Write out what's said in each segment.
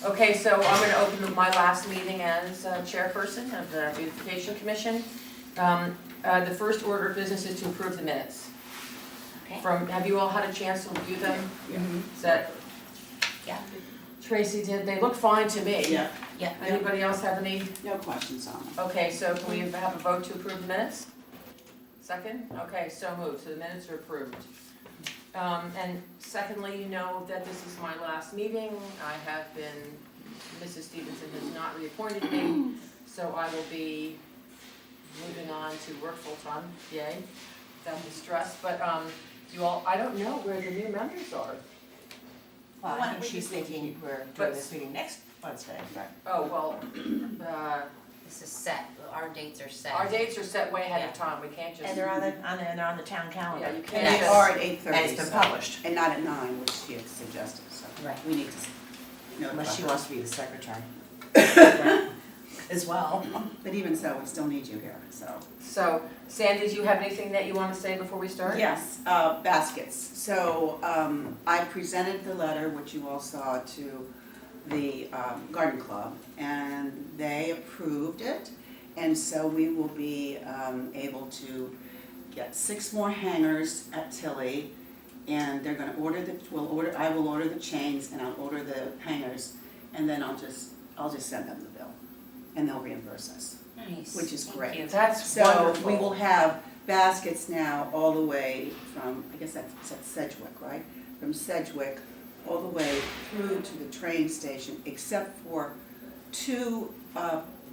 Okay, so I'm going to open my last meeting as chairperson of the Beautification Commission. The first order of business is to approve the minutes. Okay. Have you all had a chance to review them? Mm-hmm. Is that, Yeah. Tracy did, they look fine to me. Yeah, Yeah. Anybody else have any? no questions on them. Okay, so can we have a vote to approve the minutes? Second? Okay, so moved, so the minutes are approved. And secondly, you know that this is my last meeting. Mrs. Stevenson has not reappointed me, so I will be moving on to work full-time, yay, without the stress. But you all, I don't know where the new members are. Well, I think she's thinking we're doing this meeting next Wednesday. Oh, well, This is set, our dates are set. our dates are set way ahead of time, we can't just. And they're on the town calendar. Yeah, you And can't they just. are at 8:30. And it's been published. And not at 9, which she had suggested, so. Right. We need to know. Unless she wants to be the secretary. As well. But even so, we still need you here, so. So, Sandy, do you have anything that you want to say before we start? Yes, baskets. So I presented the letter, which you all saw, to the garden club, and they approved it. And so we will be able to get 6 more hangers at Tilly, and they're gonna I will order the chains and I'll order the hangers, and then I'll just send them the bill, and they'll reimburse us, Nice. which is Thank great. you. That's So wonderful. we will have baskets now all the way from, I guess that's Sedgwick, right? From Sedgwick all the way through to the train station, except for 2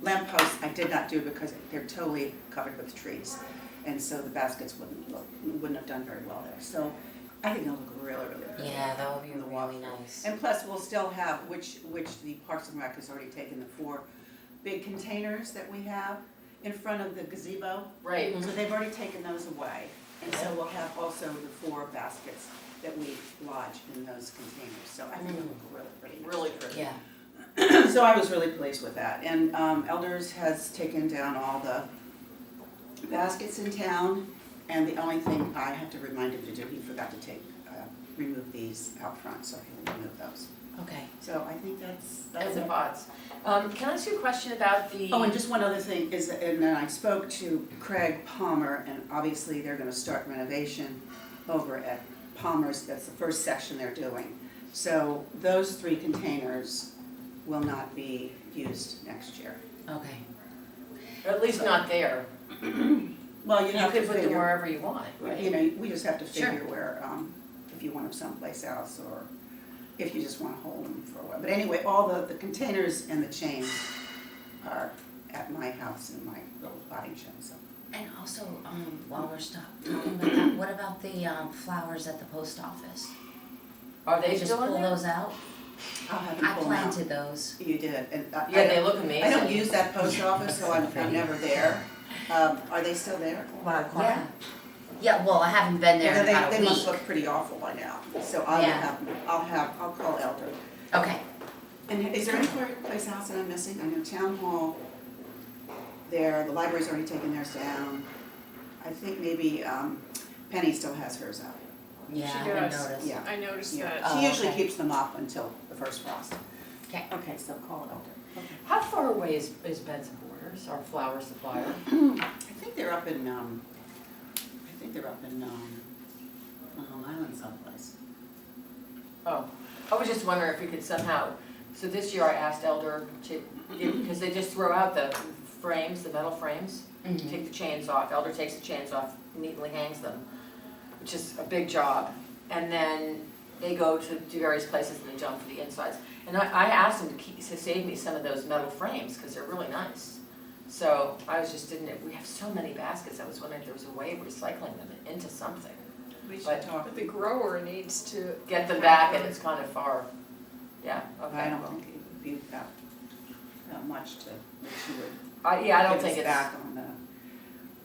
lampposts I did not do because they're totally covered with trees. And so the baskets wouldn't have done very well there. So I think they'll look really, really good. Yeah, that would be really nice. And plus, we'll still have, which the Parks and Rec has already taken, the 4 big containers that we have in front of the gazebo. Right. So they've already taken those away. And so we'll have also the 4 baskets that we lodge in those containers. So I think it'll look really pretty. next Really year. pretty. Yeah. So I was really pleased with that. And Elders has taken down all the baskets in town. And the only thing I have to remind him to do, he forgot to remove these out front, so he'll remove those. Okay. So I think that's And the it. pots. Can I ask you a question about the? Oh, and just one other thing is, and then I spoke to Craig Palmer, and obviously they're gonna start renovation over at Palmer's. That's the first section they're doing. So those 3 containers will not be used next year. Okay. At least not there. Well, you You have to could put them figure, wherever you want, right? you know, we just have to Sure. figure where, if you want them someplace else, or if you just wanna hold them for a while. But anyway, all the containers and the chains are at my house in my little potting shed, so. And also, while we're talking about that, what about the flowers at the post office? Are they Just still in pull there? those out? I'll have them I pull them out. planted those. You did, and Yeah, they look amazing. I don't use that post office, so I'm never there. Are they still there? Yeah. Yeah, well, I haven't been there in about a They must week. look pretty awful by now, so Yeah. I'll call Elder. Okay. And is there any place else that I'm missing? I know Town Hall there, the library's already taken theirs down. I think maybe Penny still has hers out. Yeah, She I haven't does. noticed. Yeah. I noticed Yeah. that. Oh, She usually okay. keeps them up until the first frost. Okay. Okay, so call Elder. Okay. How far away is Beds and Borders, our flower supplier? I think they're up in, on Long Island someplace. Oh, I was just wondering if we could somehow, so this year I asked Elder to, because they just throw out the frames, the metal frames, Mhm. take the chains off. Elder takes the chains off, neatly hangs them, which is a big job. And then they go to various places and they jump for the insides. And I asked him to save me some of those metal frames, because they're really nice. So I we have so many baskets, I was wondering if there was a way of recycling them into something. We should But- talk. But the grower needs to. Get them back, and it's kind of far. Yeah, okay. I don't think it would be that much that she would Yeah, I don't give think us it's, back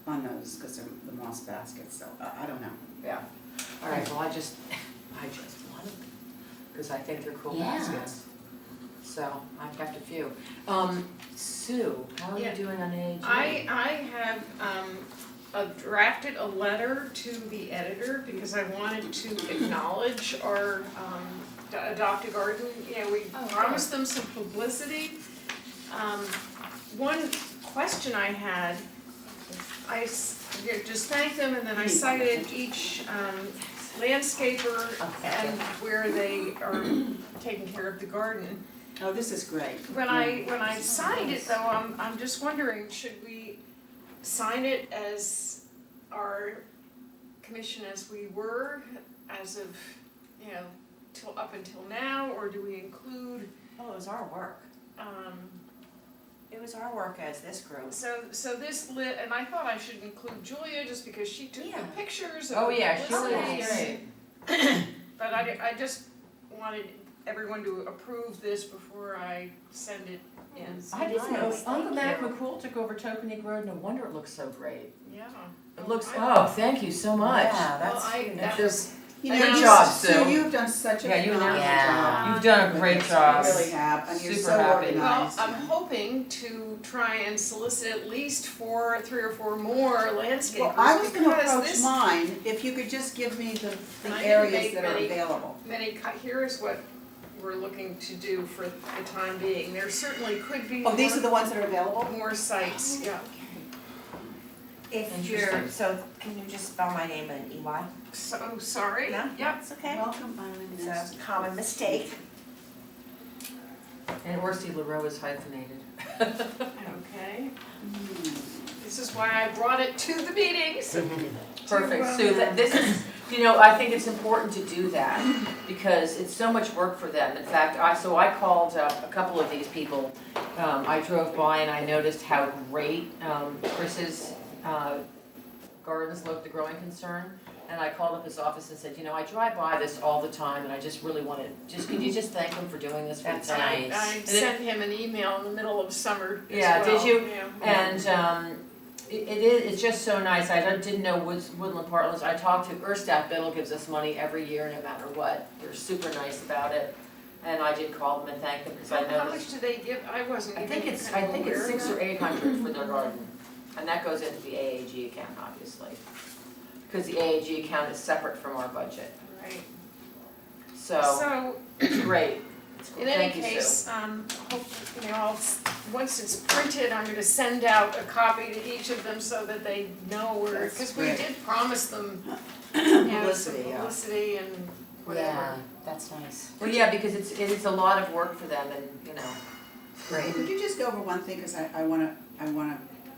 on those, because they're the moss baskets, so I don't know. yeah. All right, well, I just want them, because I think they're cool Yeah. baskets. So I've kept a few. Sue, how are you Yeah. doing on AAG? I have drafted a letter to the editor because I wanted to acknowledge our adopt a garden, we Oh, promised them some publicity. One question I had, just thanked them and then I cited each landscaper and where they are taking care of the garden. Oh, this is great. When I signed it though, I'm just wondering, should we sign it as our commission as we were, as of, till up until now, or do we include, Well, it was our work. It was our work as this group. so this and I thought I should include Julia just because she took the Yeah. pictures of Oh, the yeah, she was publicity. great. But I just wanted everyone to approve this before I send it in. I didn't know, Nice, Uncle Mac thank you. McCool took over Tokenique Road, no wonder it looks so great. Yeah. It looks, I- oh, thank you so much. Yeah, Well, that's that huge. was, You Good know, job, Sue, Sue. you've done such a Yeah, you phenomenal announced it. job. You've done a great with this. job. You really have, and you're Super so happy. organized. well, I'm hoping to try and solicit at least 3 or 4 more landscapers. Well, I was gonna because approach this- mine, if you could just give me And the I didn't areas make that are many- available. Here's what we're looking to do for the time being. There certainly could be Oh, these are the ones that are available? more sites, yeah. If you're, so can you just spell my name in EY? So, sorry. No? Yep. It's okay. Welcome, Island It's Nest. a common mistake. And Orsi LaRoe is hyphenated. Okay. This is why I brought it to the meetings. Perfect, To, Sue, this is, I think it's important to do that, because it's so much work for them. In fact, I called a couple of these people. I drove by and I noticed how great Chris's gardens look, the Growing Concern. And I called up his office and said, I drive by this all the time and I just really wanted, could you just thank him for doing this for the That's town? nice. I sent him an email in the middle of summer as Yeah, did well. you? Yeah. And it's just so nice. I didn't know Woodland Partners. I talked to Erstadt Biddle, gives us money every year no matter what. They're super nice about it. And I did call them and thank them because I How much noticed. do they give? I wasn't I even think it's kind of aware of 600 or that. 800 for their garden. And that goes into the AAG account, obviously. Because the AAG account is separate from our budget. Right. So So, it's great. in any Thank you, Sue. case, once it's printed, I'm gonna send out a copy to each of them so that they know where, That's because we great. did promise them, Publicity, some yeah. publicity and whatever. Yeah, that's nice. Well, yeah, because it is a lot of work for them and, Great. Could you just go over one thing, because I wanna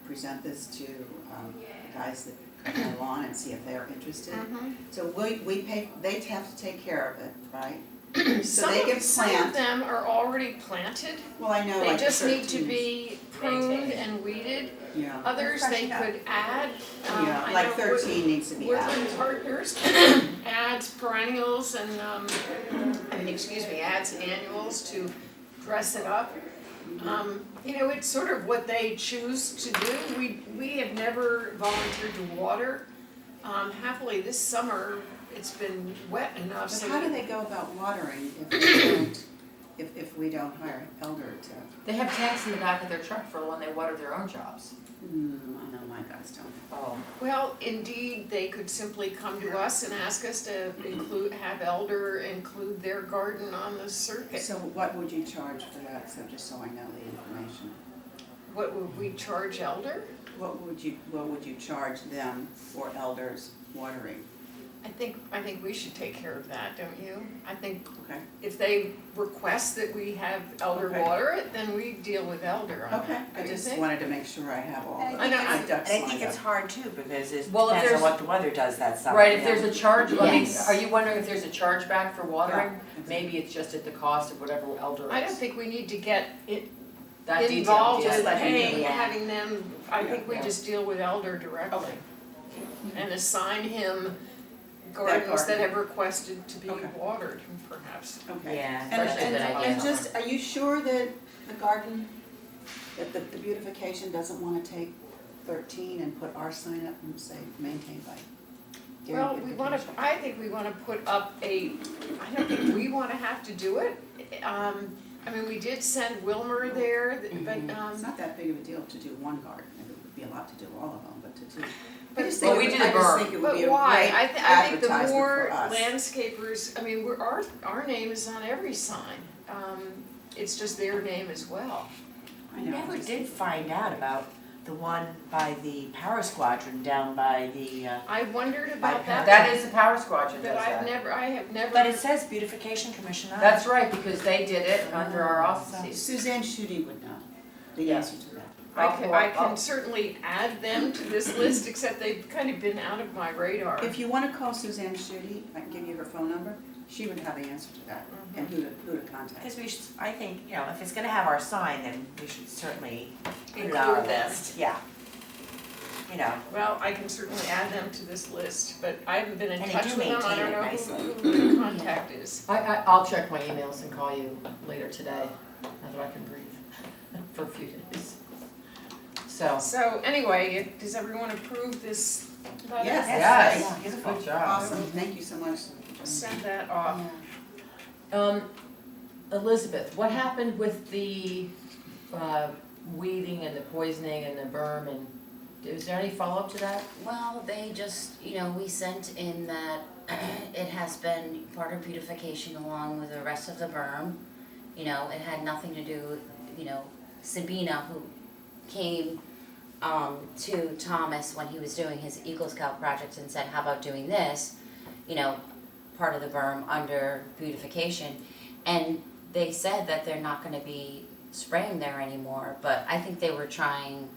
present this to the guys that cut my lawn and see if they're interested. Mhm. So we pay, they have to take care of it, right? So Some they of, can some of plant, them are already planted, well, I know they like just need to 13. be pruned Maintained. and weeded. Yeah, Others they Freshen up. could add, yeah, I like know 13 needs to be added. Woodland Partners adds perennials and, adds annuals to dress it up. It's sort of what they choose to do. We have never volunteered to water. Happily, this summer, it's been wet enough But so how do that they go about watering if we don't hire Elder to? they have tanks in the back of their truck for when they water their own jobs. I know my guys don't. Oh. well, indeed, they could simply come to us and ask us to have Elder include their garden on the circuit. So what would you charge for that, so just so I know the information? What would we charge Elder? What would you charge them for Elder's watering? I think we should take care of that, don't you? I think Okay, if they request that we have Elder Okay. water it, then we deal with Elder on okay, that. I Don't you just think? wanted to make sure I have all And the I know, my And ducks I lined think it's up. hard too, because it Well, if depends on there's- what the weather does that summer. Right, if you know. there's a charge, I mean, Yes. are you wondering if there's a chargeback for watering? Yeah. Maybe it's just at the cost of whatever Elder is. I don't think we need to get That detailed, involved yeah. with let them paying, know. having them, I think we Yeah. just deal with Elder directly. Okay. And assign him gardens that garden. have requested to be Okay. watered, perhaps. Okay. Yeah. And, Especially and, that and idea. just, are you sure that the garden, that the beautification doesn't wanna take 13 and put our sign up and say maintained by Dairy Well, Beautification? I think we wanna put up I don't think we wanna have to do it. We did send Wilmer there, but, It's not that big of a deal to do one garden, it would be be a lot to do all of them, but to do. But- I just think Well, we it would- do the I just berm. think it would be But a why? great I think the advertisement more for us. landscapers, I mean, our name is on every sign. It's just their name as well. I I know, never just- did find out about the one by the power squadron down by the, I wondered about that. That is the Power Squadron But does that. I have never. but it says Beautification Commission on it. That's right, because they did it under our auspices. Suzanne Shooty would know the Yeah. answer to that. I can certainly add them to this list, except they've kind of been out of my radar. If you wanna call Suzanne Shooty, I can give you her phone number, she would have the answer to that, and who to contact. Because we should, I think, you know, if it's gonna have our sign, then we should certainly put it on our Include them. list, yeah. You know, Well, I can certainly add them to this list, but I haven't been in And they touch do with them, I maintain don't it know nicely. who the contact is. I'll check my emails and call you later today, now that I can breathe for a few days. So, So anyway, does everyone approve this letter? Yes. yes, Yeah, beautiful. good job. Awesome, thank you so much. Send that off. Elizabeth, what happened with the weeding and the poisoning and the berm, and is there any follow-up to that? Well, they just, we sent in that it has been part of beautification along with the rest of the berm. It had nothing to do with, Sabina, who came to Thomas when he was doing his Eagle Scout project and said, how about doing this? Part of the berm under beautification. And they said that they're not gonna be spraying there anymore, but I think they were trying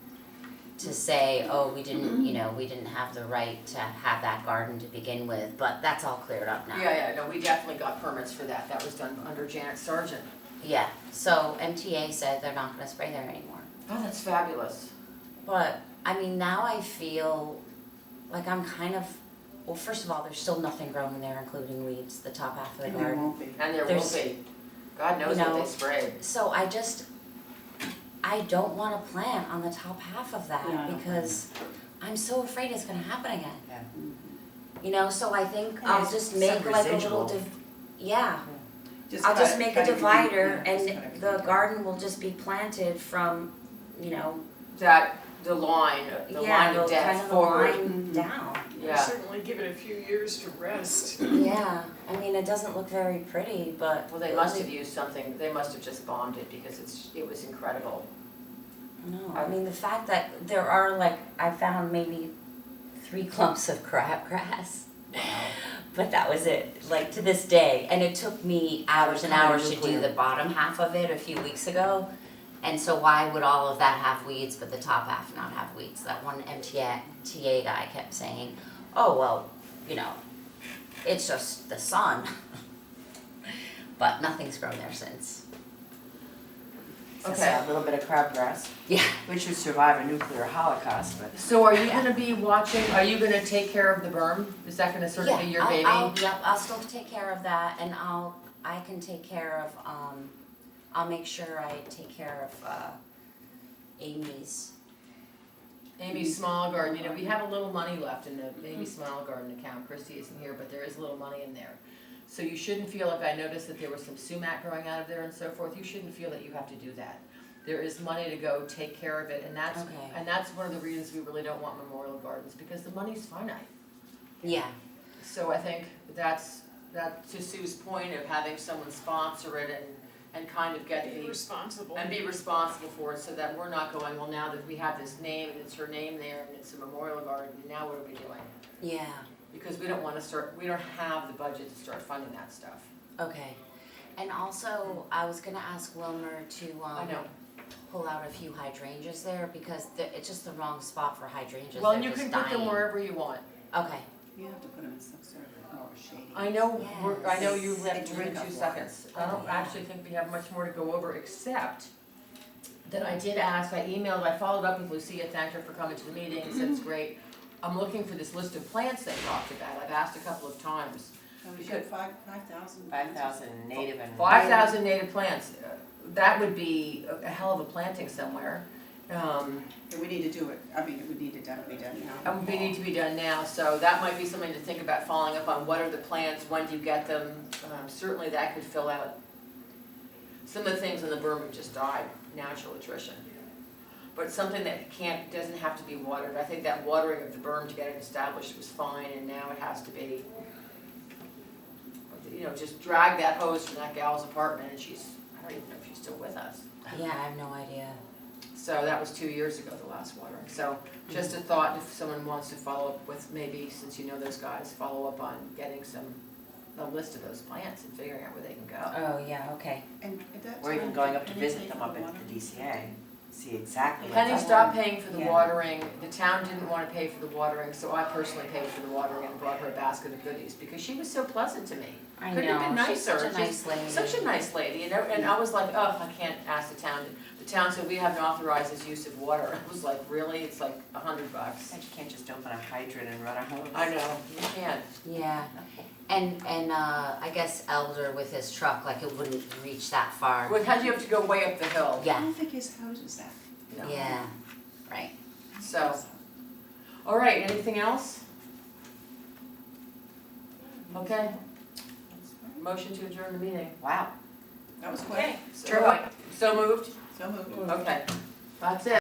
to say, oh, we didn't, we didn't have the right to have that garden to begin with, but that's all cleared up now. Yeah, no, we definitely got permits for that, that was done under Janet Sargent. Yeah, so MTA said they're not gonna spray there anymore. Oh, that's fabulous. But, now I feel like I'm kind of, well, first of all, there's still nothing growing there, including weeds, the top half of the And there garden. won't be. And there will There's- be, God knows what they sprayed. So I don't wanna plant on the top half of Yeah, I that don't because I'm so afraid it's gonna happen again. Yeah. So I think And I'll there's just some make like a residual. little yeah, I'll cut just it- make a cut everything, divider yeah, just cut and everything the down. garden will just be planted from, The line yeah, of the death kind of the forward. line down. Yeah. Certainly give it a few years to rest. Yeah, it doesn't look very pretty, but. Well, they must have used something, they must have just bombed it because it was incredible. No, the fact that there are I found maybe 3 clumps of crabgrass. But that was it, to this day, and it took me hours and Kinda hours to do nuclear. the bottom half of it a few weeks ago. And so why would all of that have weeds but the top half not have weeds? That one MTA guy kept saying, oh, well, it's just the sun. But nothing's grown there since. Just Okay. a little bit of crabgrass, Yeah. which would survive a nuclear holocaust, but. So are you gonna be watching, are you gonna take care of the berm? Is that gonna sort of be your baby? I'll still take care of that and I can take care of, I'll make sure I take care of, Amy's. Amy Small Garden, we have a little money left in the Amy Small Garden account, Christy isn't here, but there is a little money in there. So you shouldn't feel like, I noticed that there was some sumac growing out of there and so forth, you shouldn't feel that you have to do that. There is money to go take care of it, and that's, Okay. and that's one of the reasons we really don't want memorial gardens, because the money's finite. Yeah, So I think that to Sue's point of having someone sponsor it and kind of get Be the, responsible. and be responsible for it, so that we're not going, well, now that we have this name, and it's her name there, and it's a memorial garden, now what are we doing? yeah, Because we don't have the budget to start funding that stuff. okay. And also, I was gonna ask Wilmer to, I know. pull out a few hydrangeas there because it's just the wrong spot for hydrangeas, Well, they're and you just can put them dying. wherever you want. Okay, You have to put them in some sort of more shady. I know, I know you Yes. left They drink 2 up water. seconds. I don't actually think we have much more to go over, except that I did ask, I followed up with Lucia, thanked her for coming to the meeting, said it's great. I'm looking for this list of plants they talked about, I've asked a couple of times. So we should 5,000. 5,000 native and. 5,000 native plants, that would be a hell of a planting somewhere. Yeah, we need to do it, it would need to definitely be done now. And they need to be done now, so that might be something to think about, following up on what are the plants, when do you get them? Certainly that could fill out some of the things in the berm have just died, natural attrition. but something that doesn't have to be watered. I think that watering of the berm to get it established was fine, and now it has to be, just drag that hose from that gal's apartment, and I don't even know if she's still with us. Yeah, I have no idea. So that was 2 years ago, the last watering. So just a thought, if someone wants to follow up with, maybe, since you know those guys, follow up on getting a list of those plants and figuring out where they can go. Oh, yeah, okay. And at that Or even time, going up to did visit Penny them pay up for at water? the DCA, see exactly what's Penny up. stopped paying for the Yeah. watering, the town didn't wanna pay for the watering, so I personally paid for the watering and brought her a basket of goodies, because she was so pleasant to me. I Couldn't have been know, she's such nicer. a nice lady. Such a nice lady, and I was like, oh, I can't ask the town. The town said, we haven't authorized this use of water. I was like, really? It's like $100. And you can't just open a hydrant and run a hose. I know, you can't. Yeah, and I guess Elder with his truck, like it wouldn't reach that far. Well, how'd you have to go way up the hill? I Yeah, don't think his hose is that. No. yeah, right. So, all right, anything else? Okay, motion to adjourn the meeting. Wow. That was quick. So moved? So moved. Okay, that's it.